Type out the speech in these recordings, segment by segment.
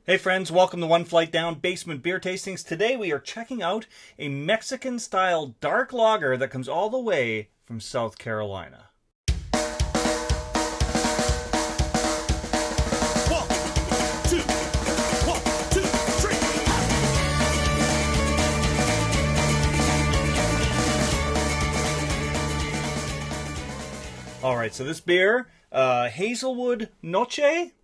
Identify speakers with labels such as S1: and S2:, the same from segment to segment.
S1: Hey friends, welcome to One Flight Down Basement Beer Tastings. Today we are checking out a Mexican-style dark lager that comes all the way from South Carolina. Alright, so this beer, Hazelwood Noche?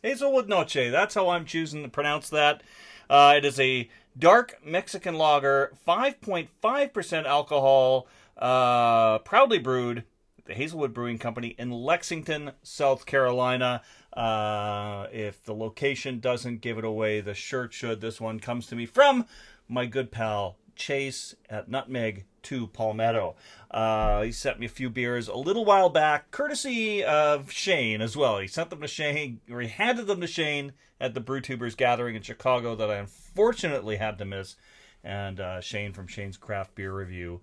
S1: Hazelwood Noche. That's how I'm choosing to pronounce that. It is a dark Mexican lager, 5.5% alcohol, proudly brewed at the Hazelwood Brewing Company in Lexington, South Carolina. If the location doesn't give it away, the shirt should. This one comes to me from my good pal Chase at Nutmeg to Palmetto. He sent me a few beers a little while back, courtesy of Shane as well. He sent them to Shane, or he handed them to Shane at the BrewTubers gathering in Chicago that I unfortunately had to miss. And Shane from Shane's Craft Beer Review,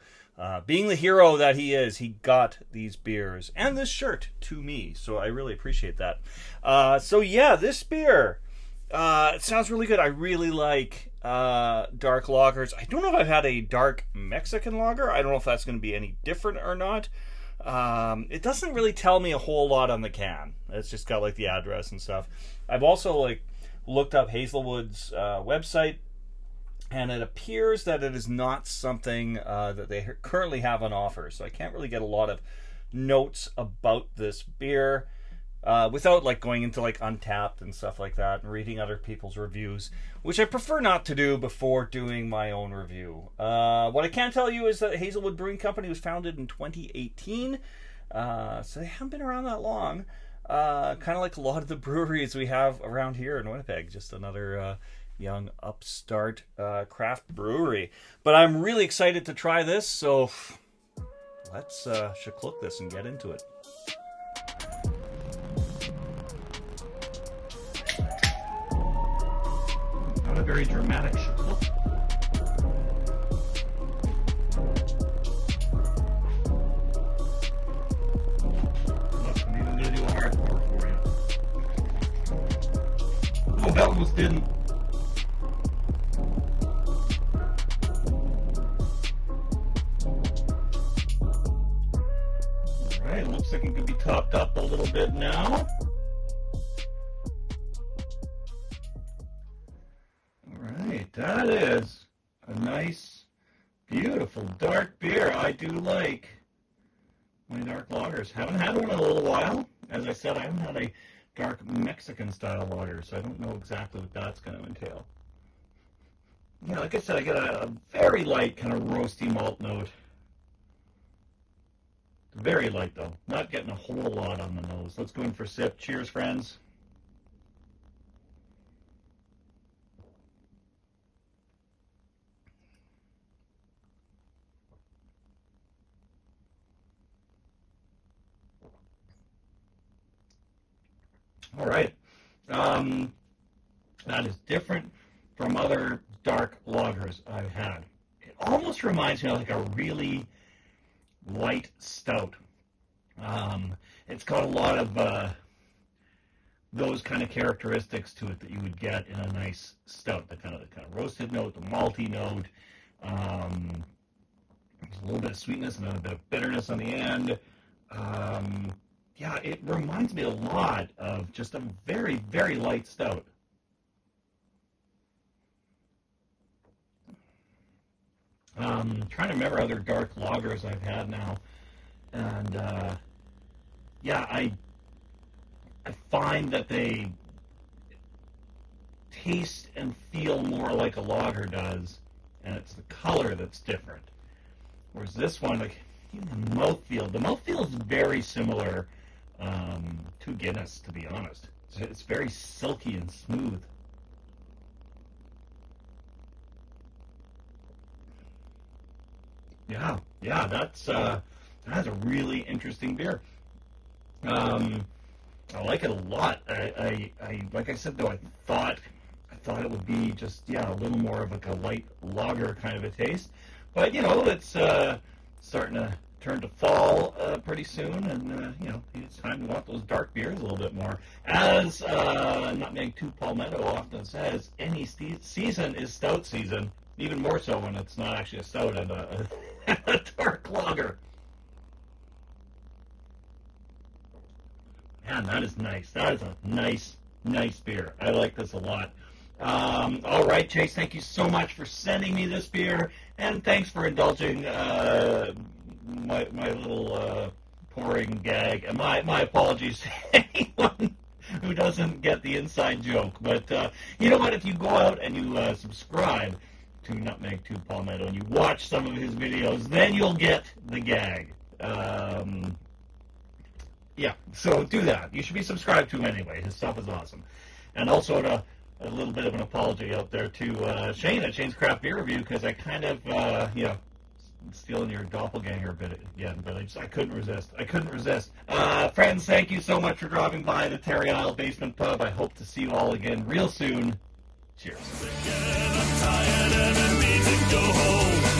S1: being the hero that he is, he got these beers and this shirt to me. So I really appreciate that. So yeah, this beer, it sounds really good. I really like dark lagers. I don't know if I've had a dark Mexican lager. I don't know if that's going to be any different or not. It doesn't really tell me a whole lot on the can. It's just got like the address and stuff. I've also looked up Hazelwood's website, and it appears that it is not something that they currently have on offer. So I can't really get a lot of notes about this beer. Without going into Untapped and stuff like that and reading other people's reviews, which I prefer not to do before doing my own review. What I can tell you is that Hazelwood Brewing Company was founded in 2018, so they haven't been around that long. Kind of like a lot of the breweries we have around here in Winnipeg, just another young upstart craft brewery. But I'm really excited to try this, so let's shaklook this and get into it. Not a very dramatic look. Look, I'm even going to do a hard pour for you. Oh, that almost didn't. Alright, looks like it could be topped up a little bit now. That is a nice, beautiful, dark beer. I do like my dark lagers. Haven't had one in a little while. As I said, I haven't had a dark Mexican-style lager, so I don't know exactly what that's going to entail. Yeah, like I said, I get a very light kind of roasty malt note. Very light, though. Not getting a whole lot on the nose. Let's go in for a sip. Cheers, friends. All right, that is different from other dark lagers I've had. It almost reminds me of a really light stout. It's got a lot of those kind of characteristics to it that you would get in a nice stout. The kind of roasted note, the malty note. There's a little bit of sweetness and then a bit of bitterness on the end. Yeah, it reminds me a lot of just a very, very light stout. Trying to remember other dark lagers I've had now. And, yeah, I find that they taste and feel more like a lager does, and it's the color that's different. Whereas this one, even the mouthfeel is very similar to Guinness, to be honest. It's very silky and smooth. Yeah, that's a really interesting beer. I like it a lot. I like I said though, I thought it would be just a little more of a light lager kind of a taste, but it's starting to turn to fall pretty soon, and it's time to want those dark beers a little bit more. As Nutmeg 2 Palmetto often says, any season is stout season. Even more so when it's not actually a stout and a dark lager. Man, that is nice. That is a nice beer. I like this a lot. All right, Chase, thank you so much for sending me this beer, and thanks for indulging my little pouring gag. And my apologies to anyone who doesn't get the inside joke. But you know what? If you go out and you subscribe to Nutmeg 2 Palmetto and you watch some of his videos, then you'll get the gag. Yeah, so do that. You should be subscribed to him anyway. His stuff is awesome. And also a little bit of an apology out there to Shane at Shane's Craft Beer Review, because I kind of, stealing your doppelganger a bit again, but I couldn't resist. Friends, thank you so much for dropping by the Terry Isle Basement Pub. I hope to see you all again real soon. Cheers.
S2: Again, I'm tired and I need to go home.